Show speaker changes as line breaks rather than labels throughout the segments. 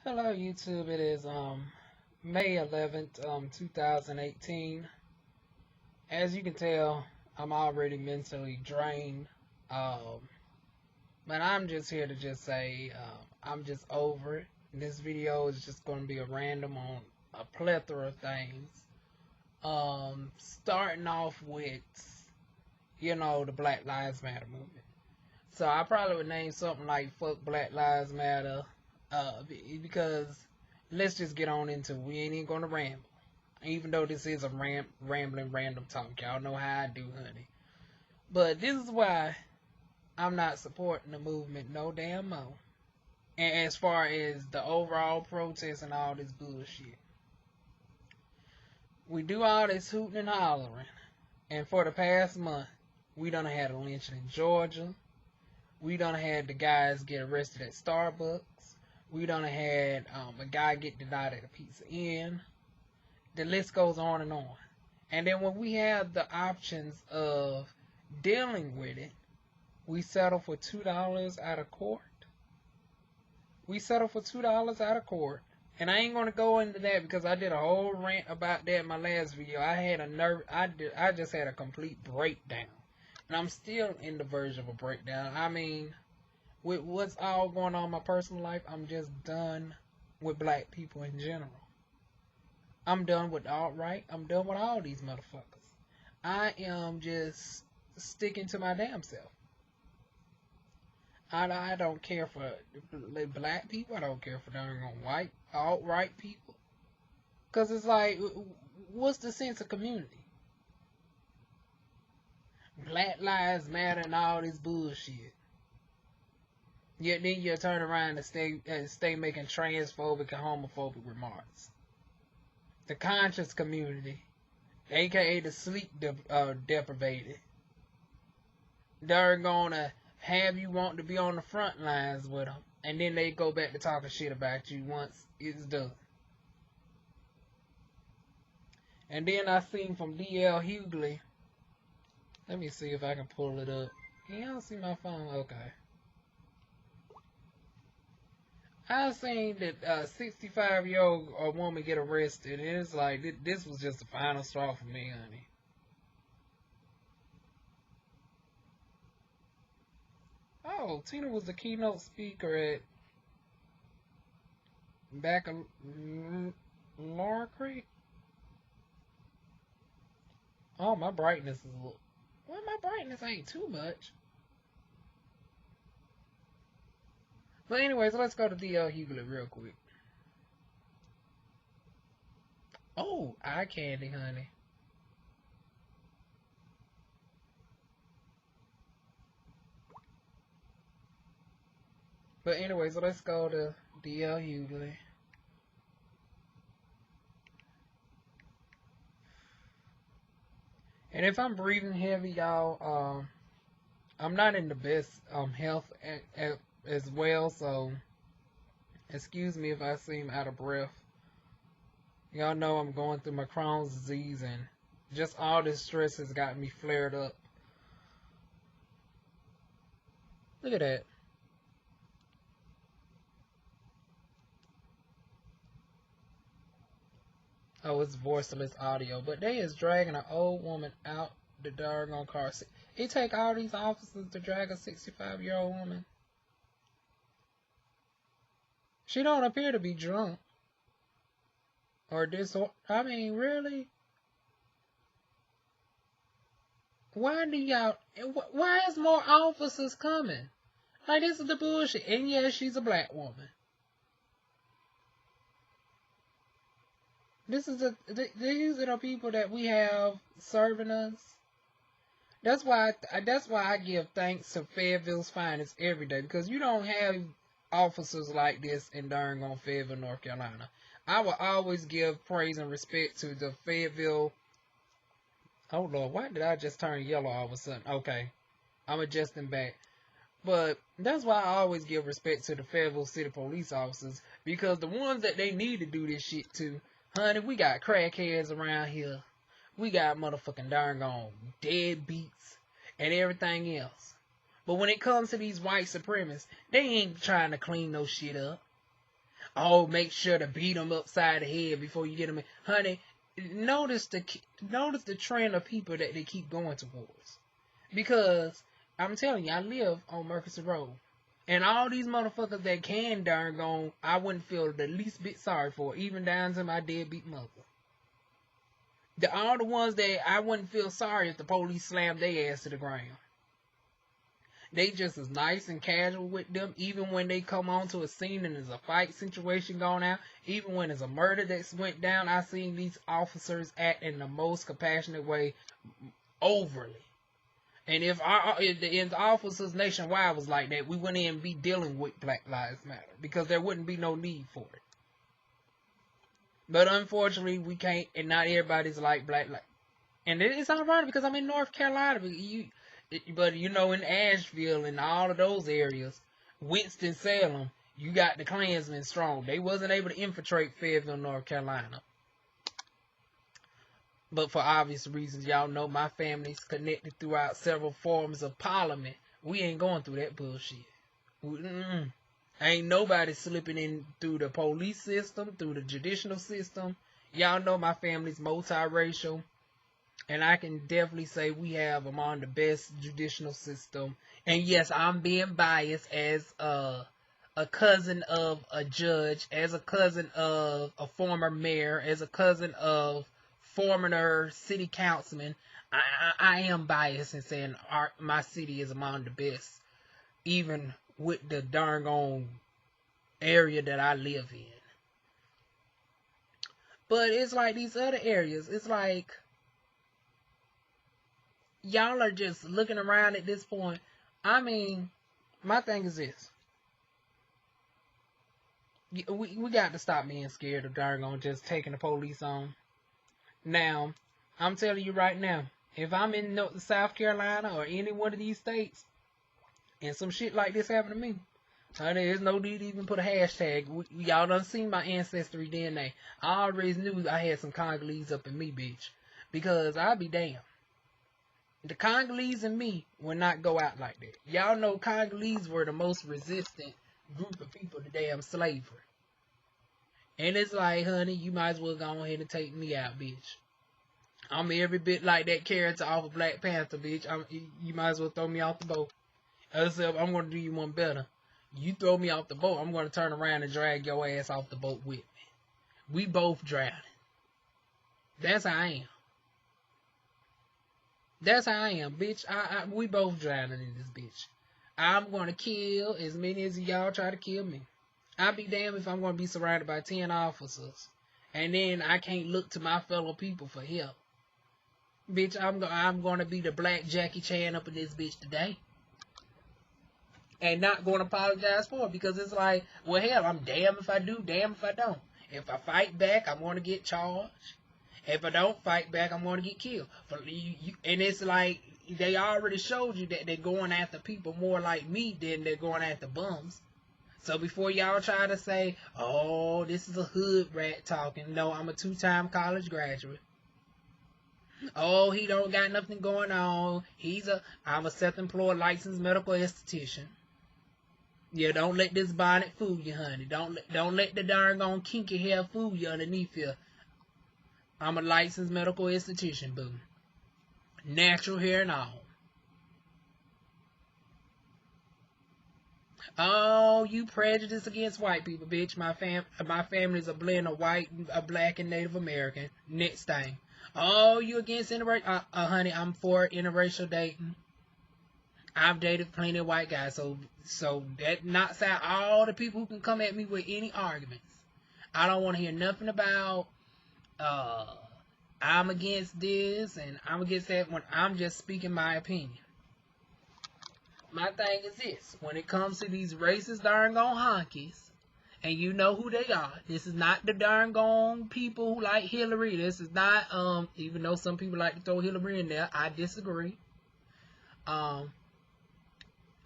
Hello YouTube, it is May 11th, 2018. As you can tell, I'm already mentally drained. Um, but I'm just here to just say I'm just over it. This video is just going to be a random on a plethora of things. Starting off with, the Black Lives Matter movement. So I probably would name something like "Fuck Black Lives Matter," because let's just get on into it. We ain't even gonna ramble, even though this is a rambling random talk. Y'all know how I do, honey. But this is why I'm not supporting the movement no damn more. And as far as the overall protest and all this bullshit, we do all this hooting and hollering, and for the past month, we done had a lynching in Georgia. We done had the guys get arrested at Starbucks. We done had a guy get denied at a Pizza Inn. The list goes on and on. And then when we have the options of dealing with it, we settle for $2 out of court. We settle for $2 out of court. And I ain't gonna go into that because I did a whole rant about that in my last video. I just had a complete breakdown. And I'm still in the verge of a breakdown. I mean, with what's all going on in my personal life, I'm just done with black people in general. I'm done with the alt-right. I'm done with all these motherfuckers. I am just sticking to my damn self. I don't care for black people. I don't care for darn white, alt-right people. Because it's like, what's the sense of community? Black Lives Matter and all this bullshit. Yet then you turn around and stay making transphobic and homophobic remarks. The conscious community, aka the sleep deprivated, they're gonna have you want to be on the front lines with them, and then they go back to talking shit about you once it's done. And then I seen from D.L. Hughley. Let me see if I can pull it up. You don't see my phone? Okay. I seen that a 65-year-old woman get arrested, and it's like, this was just the final straw for me, honey. Oh, Tina was the keynote speaker at back of Laura Creek. Oh, my brightness is a little... Well, my brightness ain't too much. But anyways, let's go to D.L. Hughley real quick. Oh, eye candy, honey. But anyways, let's go to D.L. Hughley. And if I'm breathing heavy, y'all, I'm not in the best health as well, so excuse me if I seem out of breath. Y'all know I'm going through my Crohn's disease, and just all this stress has got me flared up. Look at that. Oh, it's voiceless audio, but they is dragging an old woman out the doggone car seat. It take all these officers to drag a 65-year-old woman. She don't appear to be drunk. Or I mean, really? Why is more officers coming? Like, this is the bullshit. And yes, she's a black woman. These are the people that we have serving us. That's why I give thanks to Fayetteville's finest every day, because you don't have officers like this in darn on Fayetteville, North Carolina. I will always give praise and respect to the Fayetteville. Oh Lord, why did I just turn yellow all of a sudden? Okay, I'm adjusting back. But that's why I always give respect to the Fayetteville City police officers, because the ones that they need to do this shit to, honey, we got crackheads around here. We got motherfucking darn gone deadbeats and everything else. But when it comes to these white supremacists, they ain't trying to clean no shit up. oh, make sure to beat them upside the head before you get them in. Honey, notice the trend of people that they keep going towards. Because, I'm telling you, I live on Murchison Road. And all these motherfuckers that can darn gone, I wouldn't feel the least bit sorry for, even down to my deadbeat mother. All the ones that I wouldn't feel sorry if the police slammed their ass to the ground. They just as nice and casual with them, even when they come onto a scene and there's a fight situation going on, even when there's a murder that's went down. I've seen these officers act in the most compassionate way, overly. And if the officers nationwide was like that, we wouldn't even be dealing with Black Lives Matter, because there wouldn't be no need for it. But unfortunately, we can't, and not everybody's like Black Lives. And it's ironic because I'm in North Carolina, but you know, in Asheville and all of those areas, Winston-Salem, you got the Klansmen strong. They wasn't able to infiltrate Fayetteville, North Carolina. But for obvious reasons, y'all know my family's connected throughout several forms of parliament. We ain't going through that bullshit. Ain't nobody slipping in through the police system, through the judicial system. Y'all know my family's multiracial. And I can definitely say we have among the best judicial system. And yes, I'm being biased as a cousin of a judge, as a cousin of a former mayor, as a cousin of former city councilman. I am biased in saying my city is among the best, even with the darn on area that I live in. But it's like these other areas, it's like y'all are just looking around at this point. I mean, my thing is this. We got to stop being scared of darn on just taking the police on. Now, I'm telling you right now, if I'm in South Carolina or any one of these states, and some shit like this happen to me, there's no need to even put a hashtag. Y'all done seen my ancestry DNA. I already knew I had some Congolese up in me, bitch. Because I'll be damned. The Congolese and me will not go out like that. Y'all know Congolese were the most resistant group of people to damn slavery. And it's like, honey, you might as well go ahead and take me out, bitch. I'm every bit like that character off of Black Panther, bitch. You might as well throw me off the boat. Except I'm going to do you one better. You throw me off the boat, I'm going to turn around and drag your ass off the boat with me. We both drowning. That's how I am. That's how I am, bitch. We both drowning in this bitch. I'm going to kill as many as y'all try to kill me. I'll be damned if I'm going to be surrounded by 10 officers. And then I can't look to my fellow people for help. Bitch, I'm going to be the black Jackie Chan up in this bitch today. And not going to apologize for it. Because it's like, well, hell, I'm damned if I do, damned if I don't. If I fight back, I'm going to get charged. If I don't fight back, I'm going to get killed. And it's like, they already showed you that they're going after people more like me than they're going after bums. So before y'all try to say, oh, this is a hood rat talking. No, I'm a 2-time college graduate. Oh, he don't got nothing going on. I'm a self-employed licensed medical esthetician. Yeah, don't let this bonnet fool you, honey. Don't let the darn gone kinky hair fool you underneath you. I'm a licensed medical esthetician, boo. Natural hair and all. Oh, you prejudice against white people, bitch. My family is a blend of white, black, and Native American. Next thing. Oh, you against interracial? Honey, I'm for interracial dating. I've dated plenty of white guys, so that knocks out all the people who can come at me with any arguments. I don't want to hear nothing about, I'm against this and I'm against that when I'm just speaking my opinion. My thing is this. When it comes to these racist darn gone honkies, and you know who they are. This is not the darn gone people who like Hillary. This is not, even though some people like to throw Hillary in there, I disagree.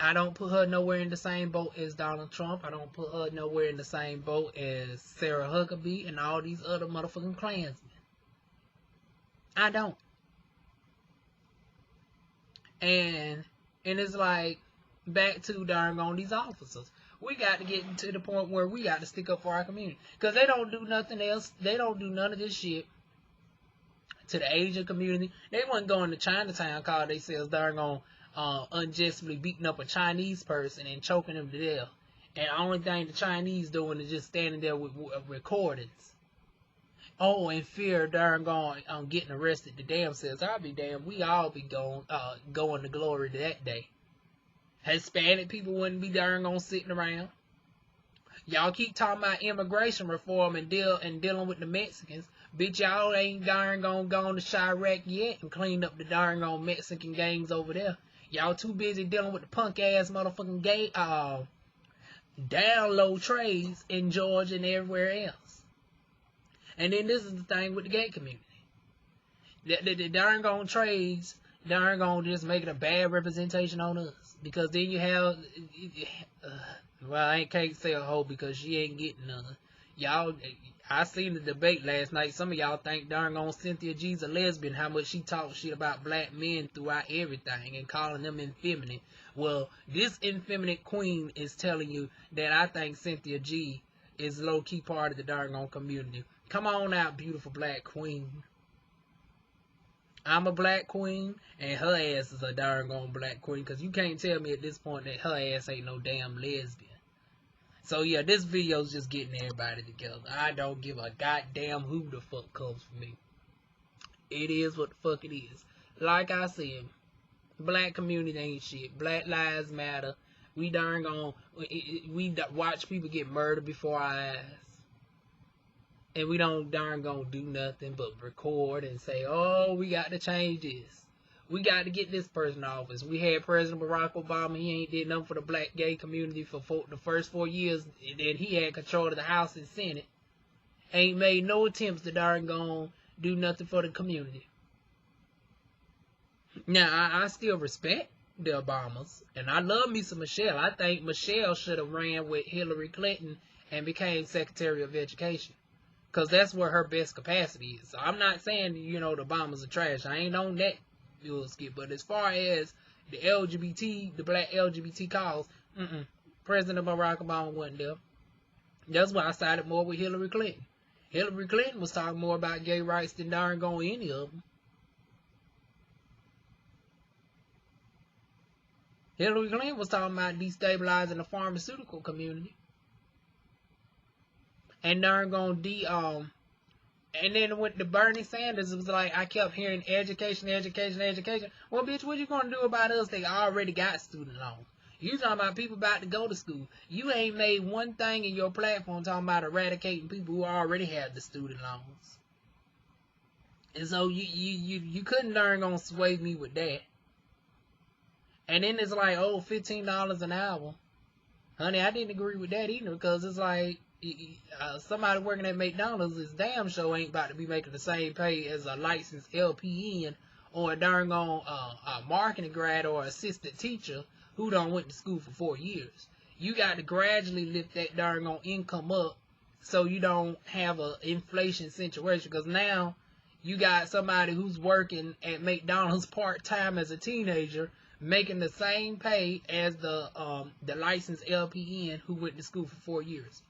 I don't put her nowhere in the same boat as Donald Trump. I don't put her nowhere in the same boat as Sarah Huckabee and all these other motherfucking Klansmen. I don't. And it's like, back to darn on these officers. We got to get to the point where we got to stick up for our community. Because they don't do nothing else. They don't do none of this shit to the Asian community. They wasn't going to Chinatown, call themselves darn on unjustly beating up a Chinese person and choking them to death. And the only thing the Chinese doing is just standing there with recordings. Oh, in fear, darn going getting arrested. The damn says, I'll be damned. We all be going to glory to that day. Hispanic people wouldn't be darn gonna sitting around. Y'all keep talking about immigration reform and dealing with the Mexicans. Bitch, y'all ain't darn gonna go to Chirac yet and clean up the darn on Mexican gangs over there. Y'all too busy dealing with the punk ass motherfucking gay down low trades in Georgia and everywhere else. And then this is the thing with the gay community. The darn gone trades darn gonna just make it a bad representation on us. Because then you have, well, I can't say a hoe because she ain't getting none. Y'all, I seen the debate last night. Some of y'all think darn on Cynthia G's a lesbian, how much she talks shit about black men throughout everything and calling them effeminate. Well, this effeminate queen is telling you that I think Cynthia G is low-key part of the darn on community. Come on out, beautiful black queen. I'm a black queen, and her ass is a darn gone black queen, because you can't tell me at this point that her ass ain't no damn lesbian. So yeah, this video's just getting everybody together. I don't give a goddamn who the fuck comes for me. It is what the fuck it is. Like I said, black community ain't shit. Black lives matter. We darn gone, we watch people get murdered before our eyes. And we don't darn gonna do nothing but record and say, oh, we got to change this. We got to get this person in office. We had President Barack Obama. He ain't did nothing for the black gay community for the first 4 years that he had control of the House and Senate. Ain't made no attempts to darn gonna do nothing for the community. Now, I still respect the Obamas. And I love me some Michelle. I think Michelle should have ran with Hillary Clinton and became Secretary of Education. Because that's where her best capacity is. So I'm not saying, you know, the Obamas are trash. I ain't on that skip. But as far as the LGBT, the black LGBT cause, President Barack Obama wasn't there. That's why I sided more with Hillary Clinton. Hillary Clinton was talking more about gay rights than darn going any of them. Hillary Clinton was talking about destabilizing the pharmaceutical community. And darn gonna and then with the Bernie Sanders, it was like I kept hearing education. Well, bitch, what you gonna do about us? They already got student loans. You talking about people about to go to school. You ain't made one thing in your platform talking about eradicating people who already have the student loans. And so you couldn't darn gonna sway me with that. And then it's like, oh, $15 an hour. Honey, I didn't agree with that either, because it's like, somebody working at McDonald's is damn sure ain't about to be making the same pay as a licensed LPN or a darn on a marketing grad or assistant teacher who done went to school for 4 years. You got to gradually lift that darn on income up so you don't have a inflation situation, because now you got somebody who's working at McDonald's part-time as a teenager making the same pay as the licensed LPN who went to school for 4 years.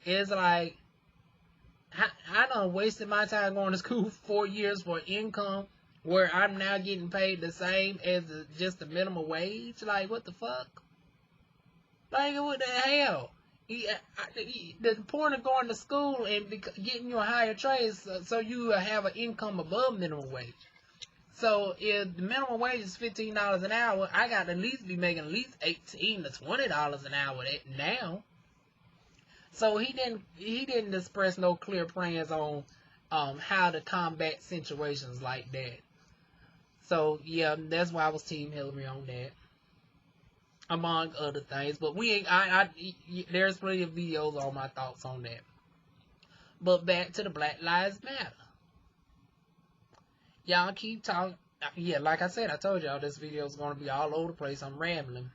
It's like, I done wasted my time going to school for 4 years for income where I'm now getting paid the same as just the minimum wage. Like, what the fuck? Like, what the hell? The point of going to school and getting you a higher trade so you have an income above minimum wage. So if the minimum wage is $15 an hour, I got to at least be making at least $18 to $20 an hour now. So he didn't express no clear plans on how to combat situations like that. So yeah, that's why I was Team Hillary on that, among other things. But we ain't. There's plenty of videos on my thoughts on that. But back to the Black Lives Matter. Y'all keep talking. Yeah, like I said, I told y'all this video is going to be all over the place. I'm rambling.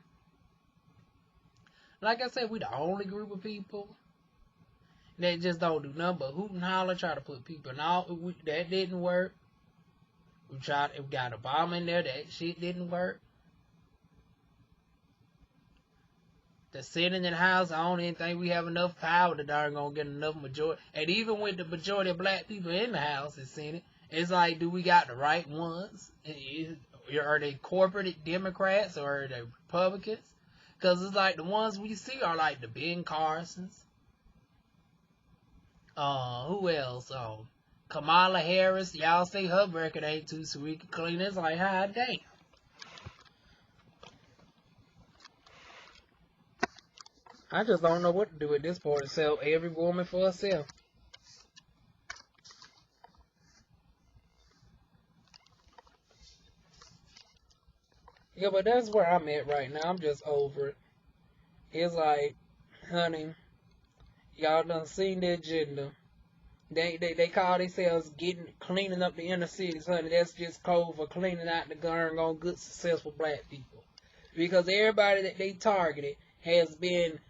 Like I said, we the only group of people that just don't do nothing but hoot and holler, try to put people in all. That didn't work. We got Obama in there. That shit didn't work. The Senate and the House, I don't even think we have enough power to darn gonna get enough majority. And even with the majority of black people in the House and Senate, it's like, do we got the right ones? Are they corporate Democrats or are they Republicans? Because it's like the ones we see are like the Ben Carsons. Who else? Kamala Harris. Y'all say her record ain't too sweet and clean. It's like, hi, damn. I just don't know what to do at this point except every woman for herself. Yeah, but that's where I'm at right now. I'm just over it. It's like, honey, y'all done seen the agenda. They call themselves cleaning up the inner cities, honey. That's just code for cleaning out the darn on good, successful black people. Because everybody that they targeted has been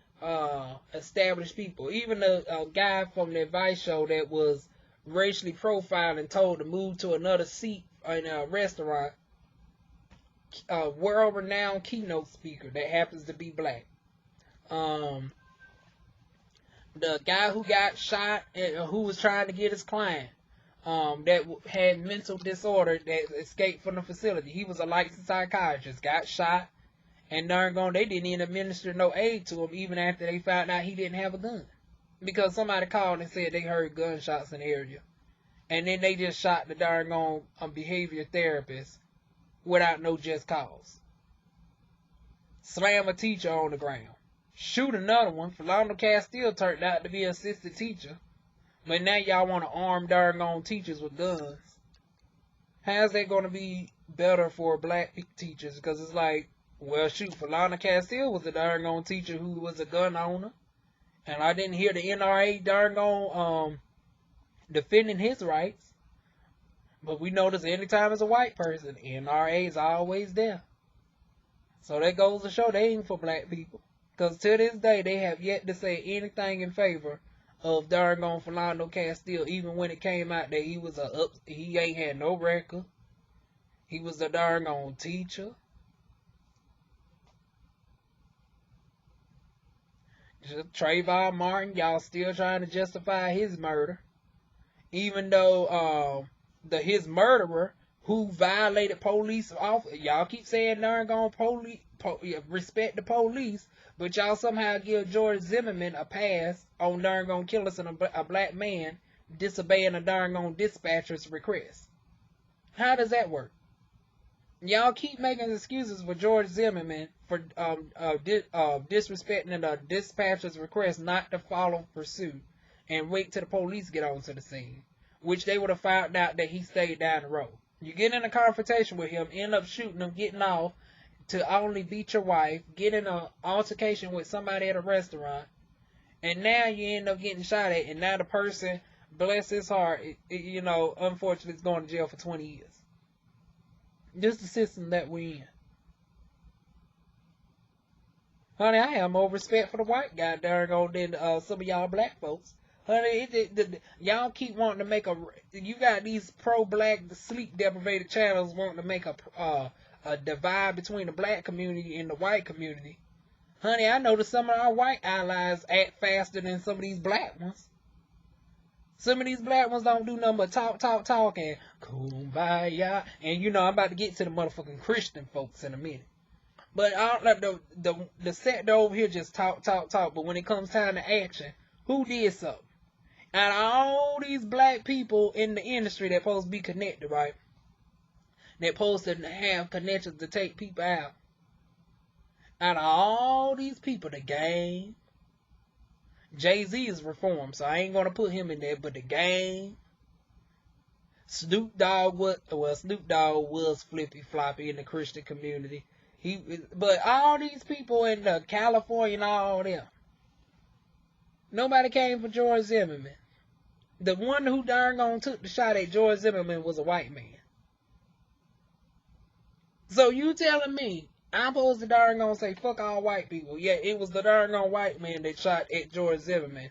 established people. Even a guy from the advice show that was racially profiled and told to move to another seat in a restaurant, a world-renowned keynote speaker that happens to be black. The guy who got shot and who was trying to get his client that had mental disorder that escaped from the facility. He was a licensed psychiatrist, got shot, and darn gone, they didn't even administer no aid to him even after they found out he didn't have a gun. Because somebody called and said they heard gunshots in the area. And then they just shot the darn gone behavior therapist without no just cause. Slam a teacher on the ground. Shoot another one. Philando Castile turned out to be an assistant teacher. But now y'all want to arm darn gone teachers with guns. How's that going to be better for black teachers? Because it's like, well, shoot, Philando Castile was a darn gone teacher who was a gun owner. And I didn't hear the NRA darn gone defending his rights. But we notice anytime it's a white person, NRA is always there. So that goes to show they ain't for black people. Because to this day, they have yet to say anything in favor of darn gone Philando Castile, even when it came out that he was he ain't had no record. He was a darn gone teacher. Trayvon Martin, y'all still trying to justify his murder. Even though his murderer, who violated police officer, y'all keep saying darn gone respect the police, but y'all somehow give George Zimmerman a pass on darn gone killing a black man disobeying a darn gone dispatcher's request. How does that work? Y'all keep making excuses for George Zimmerman for disrespecting the dispatcher's request not to follow pursuit and wait till the police get onto the scene, which they would have found out that he stayed down the road. You get in a confrontation with him, end up shooting him, getting off to only beat your wife, get in an altercation with somebody at a restaurant, and now you end up getting shot at, and now the person, bless his heart, unfortunately is going to jail for 20 years. Just the system that we in. Honey, I have more respect for the white guy darn on than some of y'all black folks. Honey, y'all keep wanting to make you got these pro-black sleep deprivated channels wanting to make a divide between the black community and the white community. Honey, I noticed some of our white allies act faster than some of these black ones. Some of these black ones don't do nothing but talk, and kumbaya. And I'm about to get to the motherfucking Christian folks in a minute. But the sector over here just talk. But when it comes time to action, who did something? Out of all these black people in the industry that supposed to be connected, right? That supposed to have connections to take people out. Out of all these people, the Game, Jay-Z is reformed, so I ain't gonna put him in there, but the Game, Snoop Dogg was flippy floppy in the Christian community. But all these people in California and all them, nobody came for George Zimmerman. The one who darn gone took the shot at George Zimmerman was a white man. So you telling me I'm supposed to darn gonna say fuck all white people? Yeah, it was the darn gone white man that shot at George Zimmerman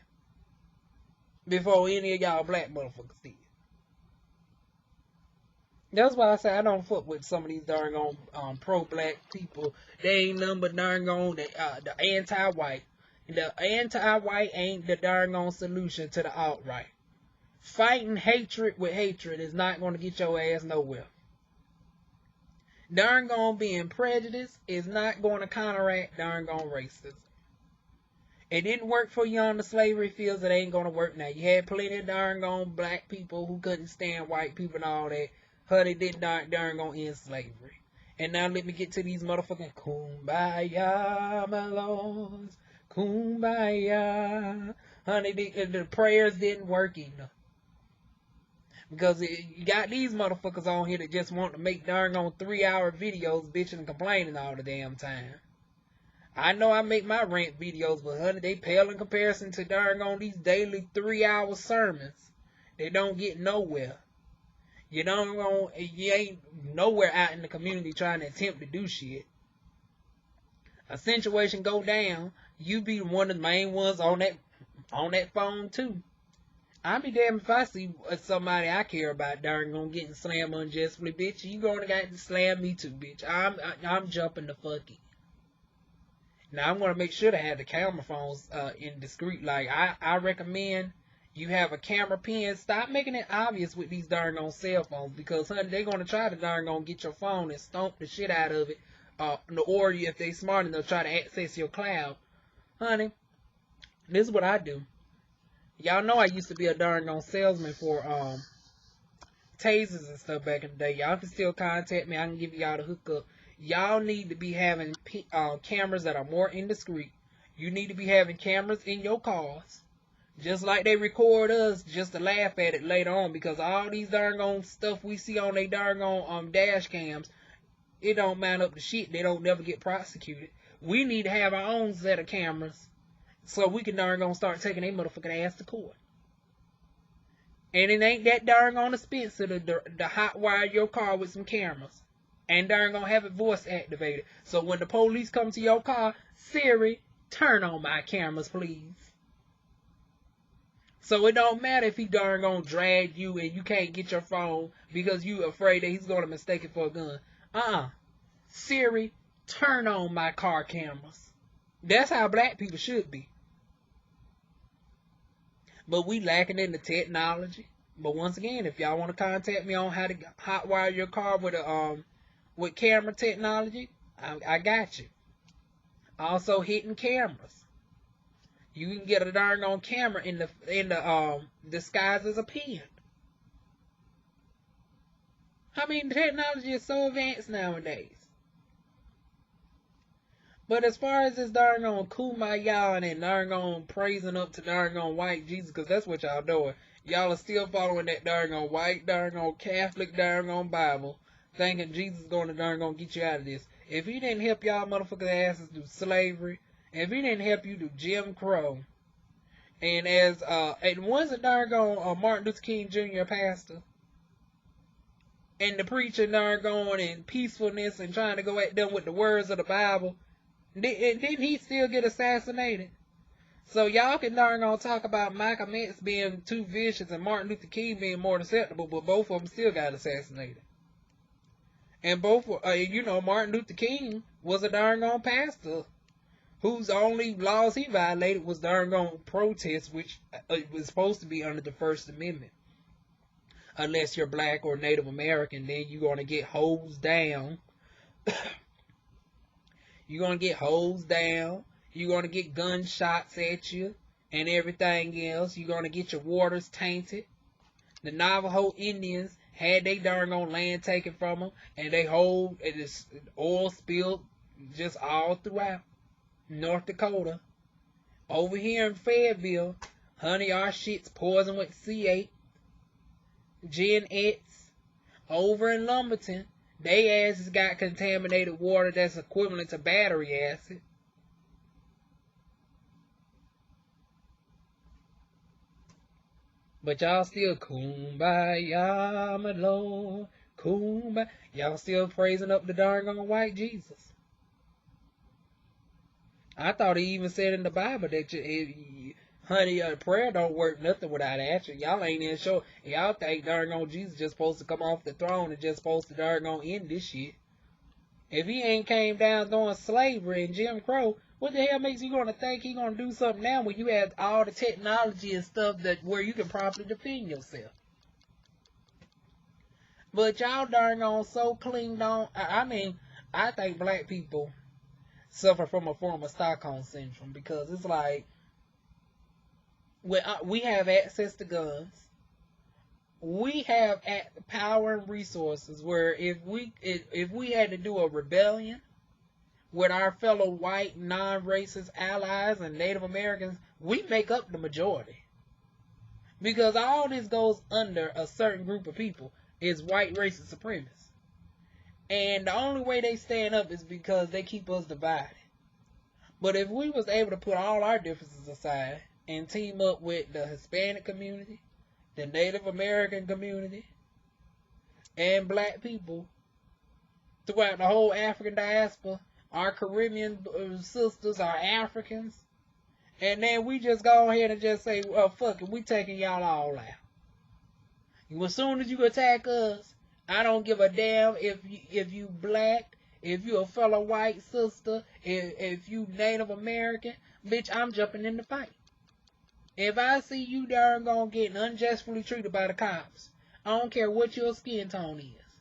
before any of y'all black motherfuckers did. That's why I say I don't fuck with some of these darn on pro-black people. They ain't nothing but darn on the anti-white. The anti-white ain't the darn on solution to the alt-right. Fighting hatred with hatred is not going to get your ass nowhere. Darn gone being prejudiced is not going to counteract darn gone racism. It didn't work for you on the slavery fields. It ain't going to work now. You had plenty of darn gone black people who couldn't stand white people and all that. Honey, did darn gone end slavery. And now let me get to these motherfucking kumbaya, my lords. Kumbaya. Honey, the prayers didn't work either. Because you got these motherfuckers on here that just want to make darn on 3-hour videos bitching and complaining all the damn time. I know I make my rant videos, but honey, they pale in comparison to darn on these daily 3-hour sermons. They don't get nowhere. You ain't nowhere out in the community trying to attempt to do shit. A situation go down, you be one of the main ones on that phone too. I'll be damned if I see somebody I care about darn gonna getting slammed unjustly, bitch. You gonna got to slam me too, bitch. I'm jumping the fuck in. Now I'm gonna make sure to have the camera phones in discreet. Like I recommend you have a camera pen. Stop making it obvious with these darn on cell phones, because honey, they're gonna try to darn gonna get your phone and stomp the shit out of it. Or if they smart enough, try to access your cloud. Honey, this is what I do. Y'all know I used to be a darn on salesman for tasers and stuff back in the day. Y'all can still contact me. I can give y'all the hookup. Y'all need to be having cameras that are more indiscreet. You need to be having cameras in your cars, just like they record us, just to laugh at it later on. Because all these darn on stuff we see on they darn on dash cams, it don't mount up to shit. They don't never get prosecuted. We need to have our own set of cameras, so we can darn gonna start taking their motherfucking ass to court. And it ain't that darn on expensive to hot wire your car with some cameras. And darn gonna have it voice activated. So when the police come to your car, Siri, turn on my cameras, please. So it don't matter if he darn gonna drag you and you can't get your phone because you afraid that he's gonna mistake it for a gun. Siri, turn on my car cameras. That's how black people should be. But we lacking in the technology. But once again, if y'all want to contact me on how to hotwire your car with camera technology, I got you. Also hidden cameras. You can get a darn on camera in the disguise as a pen. I mean, the technology is so advanced nowadays. But as far as this darn on kumbaya and darn on praising up to darn on white Jesus, because that's what y'all doing. Y'all are still following that darn on white, darn on Catholic, darn on Bible, thinking Jesus is going to darn on get you out of this. If he didn't help y'all motherfucking asses do slavery, if he didn't help you do Jim Crow, and wasn't darn on Martin Luther King Jr. pastor, and the preacher darn going in peacefulness and trying to go at them with the words of the Bible, didn't he still get assassinated? So y'all can darn gonna talk about Malcolm X being too vicious and Martin Luther King being more acceptable, but both of them still got assassinated. And both, Martin Luther King was a darn gone pastor whose only laws he violated was darn gone protest, which was supposed to be under the First Amendment. Unless you're black or Native American, then you're gonna get hosed down. You're going to get hosed down. You're going to get gunshots at you and everything else. You're going to get your waters tainted. The Navajo Indians had they darn on land taken from them, and they hold oil spilled just all throughout North Dakota. Over here in Fayetteville, honey, our shit's poisoned with C8, Gen X. Over in Lumberton, they asses got contaminated water that's equivalent to battery acid. But y'all still kumbaya, my Lord, kumbaya. Y'all still praising up the darn on white Jesus. I thought he even said in the Bible that Honey, prayer don't work nothing without action. Y'all ain't even sure. Y'all think darn on Jesus just supposed to come off the throne and just supposed to darn on end this shit. If he ain't came down throwing slavery and Jim Crow, what the hell makes you gonna think he gonna do something now when you have all the technology and stuff that where you can properly defend yourself? But y'all darn on so clinged on. I mean, I think black people suffer from a form of Stockholm syndrome because it's like we have access to guns. We have power and resources where if we had to do a rebellion with our fellow white non-racist allies and Native Americans, we make up the majority. Because all this goes under a certain group of people is white racist supremacists. And the only way they stand up is because they keep us divided. But if we was able to put all our differences aside and team up with the Hispanic community, the Native American community, and black people throughout the whole African diaspora, our Caribbean sisters, our Africans, and then we just go ahead and just say, well, fuck it, we taking y'all all out. As soon as you attack us, I don't give a damn if you black, if you a fellow white sister, if you Native American, bitch, I'm jumping in the fight. If I see you darn gonna get unjustly treated by the cops, I don't care what your skin tone is.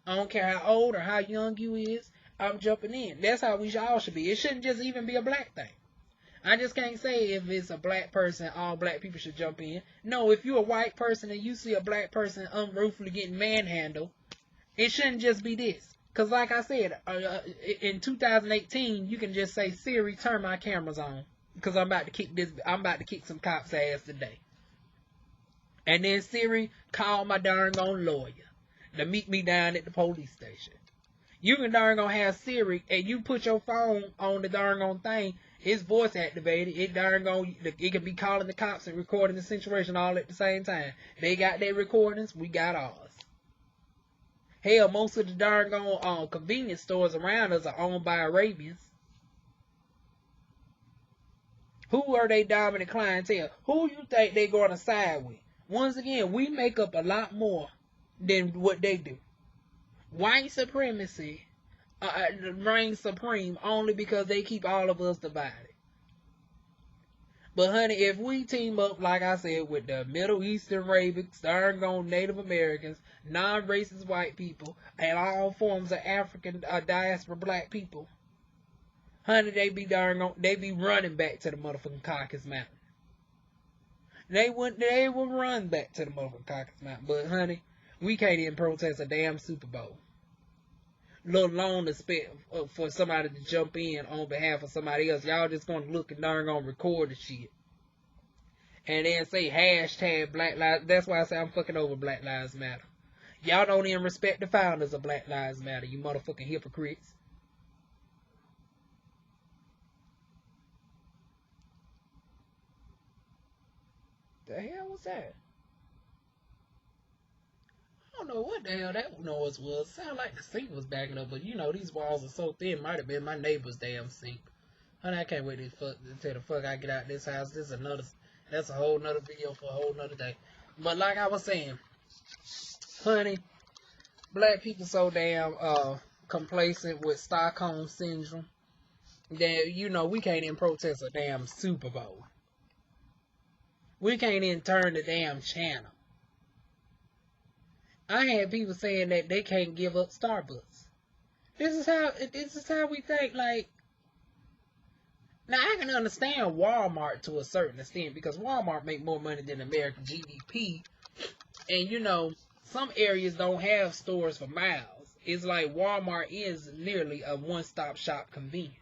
I don't care how old or how young you is, I'm jumping in. That's how we all should be. It shouldn't just even be a black thing. I just can't say if it's a black person, all black people should jump in. No, if you're a white person and you see a black person unruly getting manhandled, it shouldn't just be this. Because like I said, in 2018, you can just say, Siri, turn my cameras on. Because I'm about to kick some cops' ass today. And then Siri, call my darn on lawyer to meet me down at the police station. You can darn gonna have Siri, and you put your phone on the darn on thing, it's voice activated, it can be calling the cops and recording the situation all at the same time. They got their recordings, we got ours. Hell, most of the darn convenience stores around us are owned by Arabians. Who are they dominant clientele? Who you think they gonna side with? Once again, we make up a lot more than what they do. White supremacy reigns supreme only because they keep all of us divided. But honey, if we team up, like I said, with the Middle Eastern Arabics, darn gone Native Americans, non-racist white people, and all forms of African diaspora black people, honey, they be running back to the motherfucking Caucasus Mountain. They would run back to the motherfucking Caucasus Mountain. But honey, we can't even protest a damn Super Bowl. Let alone expect for somebody to jump in on behalf of somebody else. Y'all just gonna look and darn gonna record the shit. And then say hashtag Black Lives. That's why I say I'm fucking over Black Lives Matter. Y'all don't even respect the founders of Black Lives Matter, you motherfucking hypocrites. The hell was that? I don't know what the hell that noise was. Sounded like the sink was backing up, but you know these walls are so thin. Might have been my neighbor's damn sink. Honey, I can't wait till the fuck I get out of this house. That's a whole nother video for a whole nother day. But like I was saying, honey, black people so damn complacent with Stockholm syndrome that we can't even protest a damn Super Bowl. We can't even turn the damn channel. I had people saying that they can't give up Starbucks. This is how we think. Like, now I can understand Walmart to a certain extent because Walmart make more money than American GDP, and some areas don't have stores for miles. It's like Walmart is literally a one-stop shop convenience.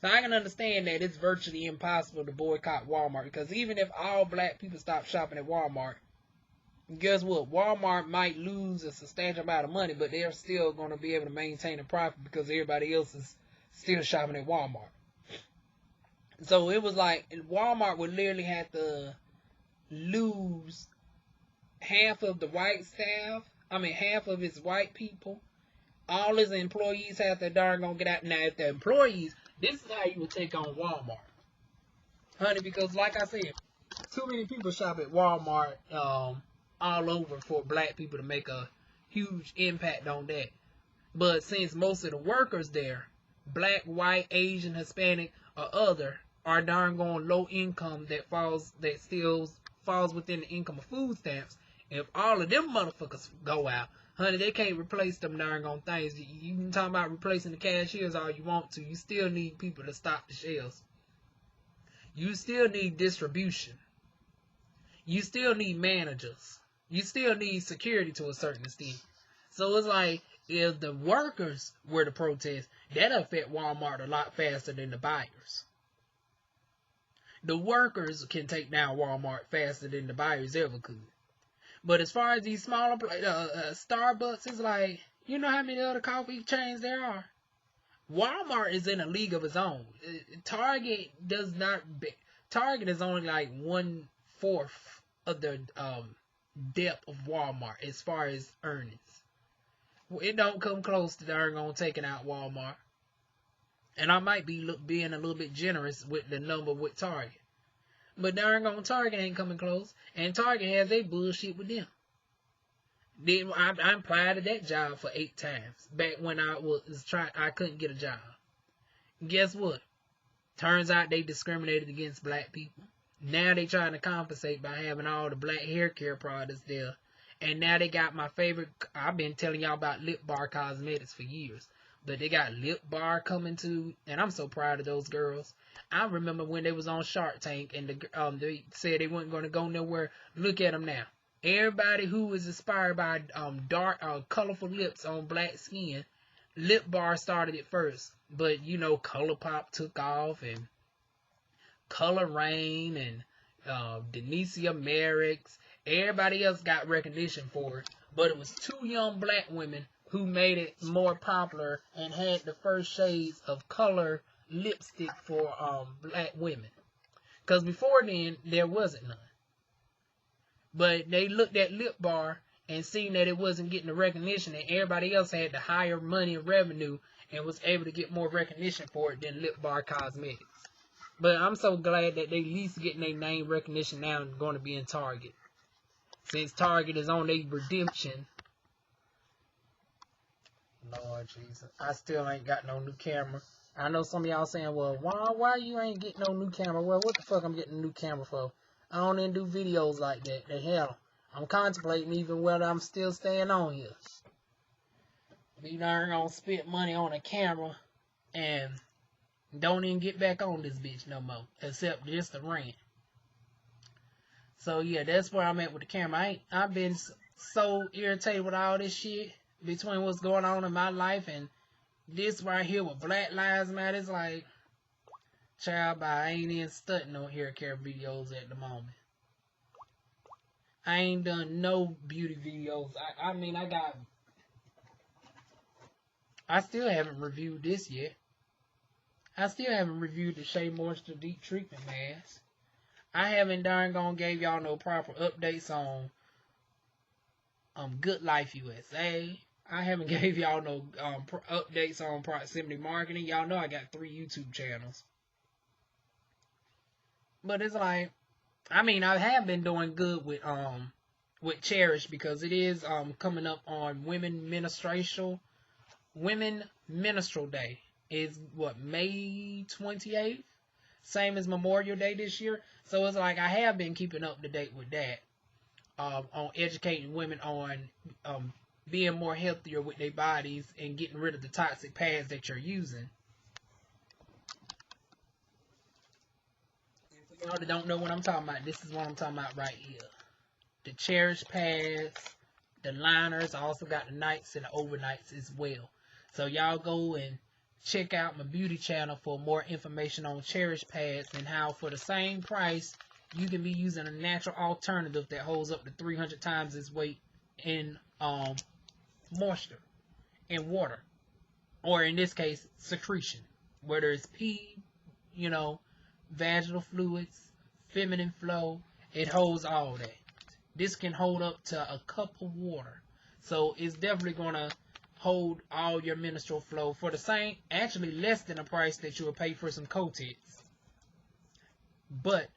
Now I can understand that it's virtually impossible to boycott Walmart because even if all black people stop shopping at Walmart, guess what? Walmart might lose a substantial amount of money, but they're still going to be able to maintain a profit because everybody else is still shopping at Walmart. So it was like Walmart would literally have to lose half of the white staff. Half of its white people. All his employees have to darn gonna get out. Now, if the employees, this is how you would take on Walmart. honey, because like I said, too many people shop at Walmart all over for black people to make a huge impact on that. But since most of the workers there, black, white, Asian, Hispanic, or other, are darn going low income that still falls within the income of food stamps, if all of them motherfuckers go out, honey, they can't replace them darn on things. You can talk about replacing the cashiers all you want to. You still need people to stock the shelves. You still need distribution. You still need managers. You still need security to a certain extent. So it's like, if the workers were to protest, that'd affect Walmart a lot faster than the buyers. The workers can take down Walmart faster than the buyers ever could. But as far as these smaller Starbucks, it's like, you know how many other coffee chains there are? Walmart is in a league of its own. Target does not. Target is only like 1/4 of the depth of Walmart as far as earnings. It don't come close to darn gonna taking out Walmart. And I might be being a little bit generous with the number with Target. But darn gone Target ain't coming close. And Target has their bullshit with them. Then I applied to that job for 8 times. Back when I couldn't get a job. Guess what? Turns out they discriminated against black people. Now they trying to compensate by having all the black hair care products there. And now they got my favorite. I've been telling y'all about Lip Bar Cosmetics for years. But they got Lip Bar coming to, and I'm so proud of those girls. I remember when they was on Shark Tank and they said they weren't going to go nowhere. Look at them now. Everybody who was inspired by dark, colorful lips on black skin, Lip Bar started it first. But you know, ColourPop took off, and Color Rain, and Denicia Merrick's. Everybody else got recognition for it, but it was 2 young black women who made it more popular and had the first shades of color lipstick for black women. Because before then, there wasn't none. But they looked at Lip Bar and seen that it wasn't getting the recognition, and everybody else had the higher money and revenue and was able to get more recognition for it than Lip Bar Cosmetics. But I'm so glad that they at least getting their name recognition now and going to be in Target. Since Target is on their redemption. Lord Jesus. I still ain't got no new camera. I know some of y'all saying, well, why you ain't getting no new camera? Well, what the fuck I'm getting a new camera for? I don't even do videos like that. The hell. I'm contemplating even whether I'm still staying on here. Be darn gonna spend money on a camera and don't even get back on this bitch no more. Except just the rent. So yeah, that's where I'm at with the camera. I've been so irritated with all this shit between what's going on in my life and this right here with Black Lives Matter. It's like, child, I ain't even stunting on hair care videos at the moment. I ain't done no beauty videos. I mean, I still haven't reviewed this yet. I still haven't reviewed the Shea Moisture Deep Treatment Mask. I haven't darn gone gave y'all no proper updates on Good Life USA. I haven't gave y'all no updates on proximity marketing. Y'all know I got 3 YouTube channels. But it's like, I mean, I have been doing good with Cherish because it is coming up on Women Menstrual Day. Is what, May 28th? Same as Memorial Day this year. So it's like I have been keeping up to date with that. On educating women on being more healthier with their bodies and getting rid of the toxic pads that you're using. And for y'all that don't know what I'm talking about, this is what I'm talking about right here. The Cherish pads, the liners. I also got the nights and the overnights as well. So y'all go and check out my beauty channel for more information on Cherish pads and how for the same price you can be using a natural alternative that holds up to 300 times its weight in moisture and water, or in this case secretion, whether it's pee, vaginal fluids, feminine flow. It holds all that. This can hold up to a cup of water, so it's definitely gonna hold all your menstrual flow for the same, actually less than the price that you would pay for some Kotex. but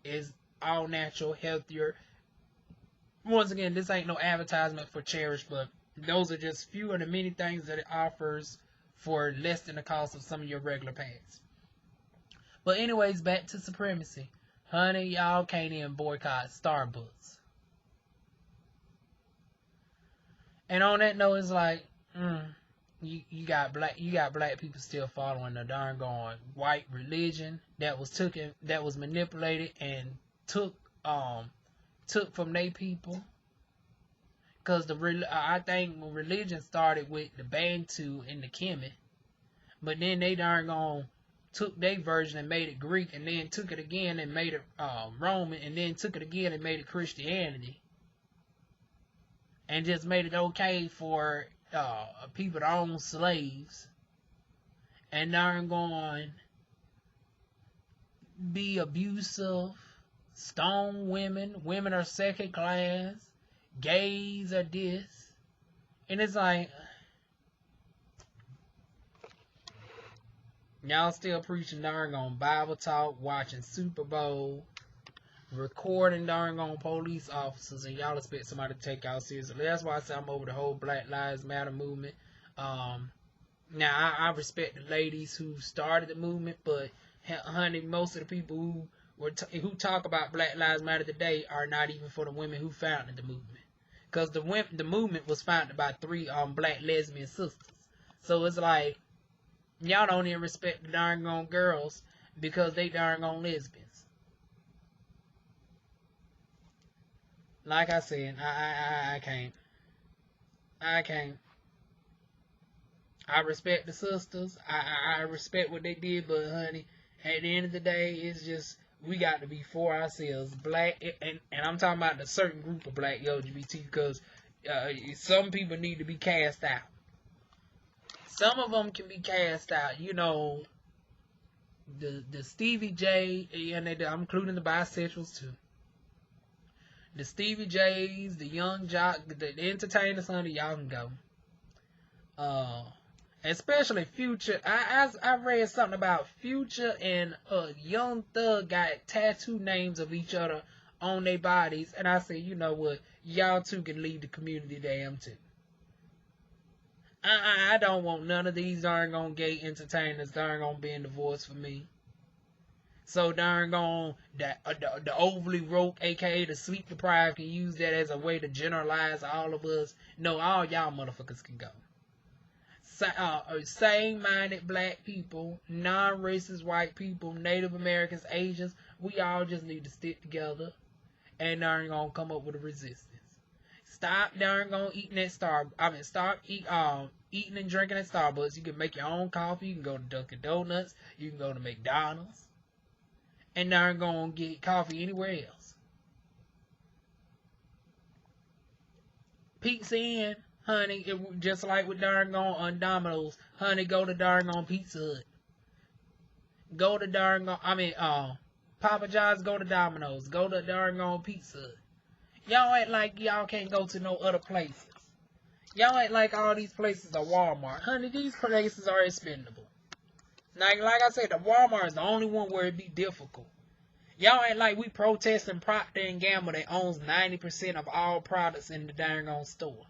is all natural, healthier. Once again, this ain't no advertisement for Cherish, but those are just few of the many things that it offers for less than the cost of some of your regular pads. But anyways, back to supremacy. Honey, y'all can't even boycott Starbucks. And on that note, it's like, you got black people still following the darn gone white religion that was manipulated and took from their people. Because I think religion started with the Bantu and the Kemet, but then they darn gone took their version and made it Greek, and then took it again and made it Roman, and then took it again and made it Christianity, and just made it okay for people to own slaves, and darn gone be abusive, stone women are second class, gays are this, and it's like, y'all still preaching darn on Bible talk, watching Super Bowl, recording darn on police officers, and y'all expect somebody to take y'all seriously. That's why I say I'm over the whole Black Lives Matter movement. Now I respect the ladies who started the movement, but honey, most of the people who talk about Black Lives Matter today are not even for the women who founded the movement. Because the movement was founded by 3 black lesbian sisters. So it's like, y'all don't even respect the darn gone girls because they darn gone lesbians. Like I said, I can't. I respect the sisters. I respect what they did, but honey, at the end of the day, it's just, we got to be for ourselves. Black, and I'm talking about a certain group of black LGBT, because some people need to be cast out. Some of them can be cast out. You know, the Stevie J, and I'm including the bisexuals too. The Stevie J's, the Young Jock, the entertainers, honey, y'all can go. Especially Future. I read something about Future and Young Thug got tattoo names of each other on their bodies, and I said, you know what, y'all two can leave the community damn too. I don't want none of these darn gone gay entertainers darn gonna be in divorce for me. So darn gone the overly woke, aka the sleep deprived, can use that as a way to generalize all of us. No, all y'all motherfuckers can go. Same-minded black people, non-racist white people, Native Americans, Asians, we all just need to stick together and darn gonna come up with a resistance. Stop darn gonna eating at stop eating and drinking at Starbucks. You can make your own coffee. You can go to Dunkin' Donuts. You can go to McDonald's, and darn gonna get coffee anywhere else. Pizza Inn, honey, just like with darn gone on Domino's, honey, go to darn gone Pizza Hut. Go to darn gone, Papa John's, go to Domino's. Go to darn gone Pizza Hut. Y'all act like y'all can't go to no other places. Y'all act like all these places are Walmart. Honey, these places are expendable. Like I said, the Walmart is the only one where it be difficult. Y'all ain't like we protesting Procter & Gamble that owns 90% of all products in the darn gone store.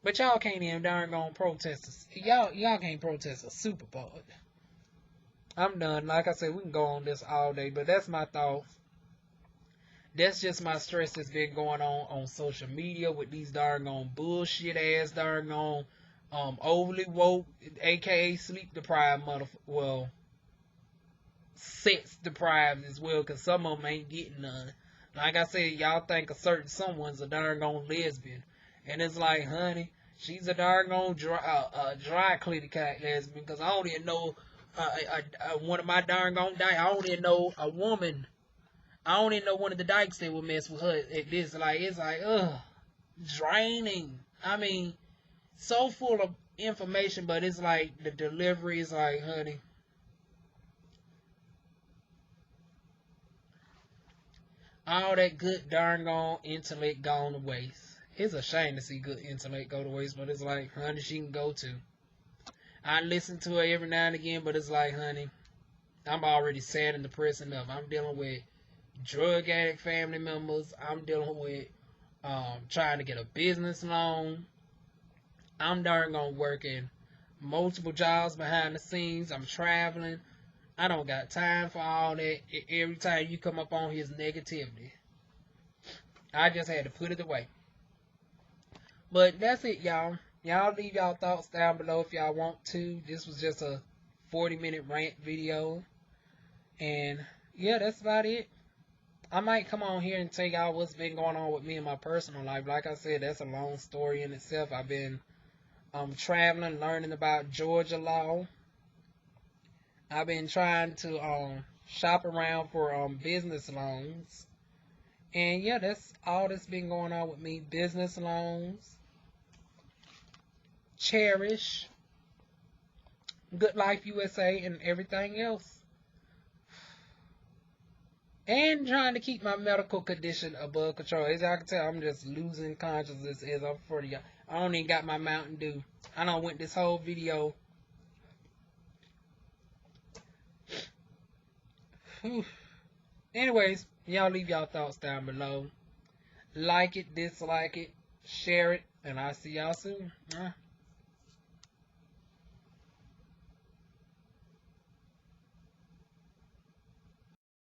But y'all can't even darn gone protest. Y'all can't protest a Super Bowl. I'm done. Like I said, we can go on this all day, but that's my thoughts. That's just my stress that's been going on social media with these darn gone bullshit ass darn gone overly woke, aka sleep deprived sex deprived as well, because some of them ain't getting none. Like I said, y'all think a certain someone's a darn gone lesbian, and it's like, honey, she's a darn gone dry clinic lesbian, because I don't even know one of my darn gone dykes. I don't even know a woman. I don't even know one of the dykes that would mess with her at this. Like, it's like, draining. I mean, so full of information, but it's like the delivery is like, honey, all that good darn gone intellect gone to waste. It's a shame to see good intellect go to waste, but it's like, honey, she can go too. I listen to her every now and again, but it's like, honey, I'm already sad and depressed enough. I'm dealing with drug addict family members. I'm dealing with trying to get a business loan. I'm darn gonna working multiple jobs behind the scenes. I'm traveling. I don't got time for all that. Every time you come up on his negativity, I just had to put it away. But that's it, y'all. Y'all leave y'all thoughts down below if y'all want to. This was just a 40-minute rant video. And yeah, that's about it. I might come on here and tell y'all what's been going on with me in my personal life. Like I said, that's a long story in itself. I've been traveling, learning about Georgia law. I've been trying to shop around for business loans. And yeah, that's all that's been going on with me. Business loans, Cherish, Good Life USA, and everything else. And trying to keep my medical condition above control. As y'all can tell, I'm just losing consciousness as I'm for y'all. I don't even got my Mountain Dew. I done went this whole video. Whew. Anyways, y'all leave y'all thoughts down below. Like it, dislike it, share it, and I'll see y'all soon.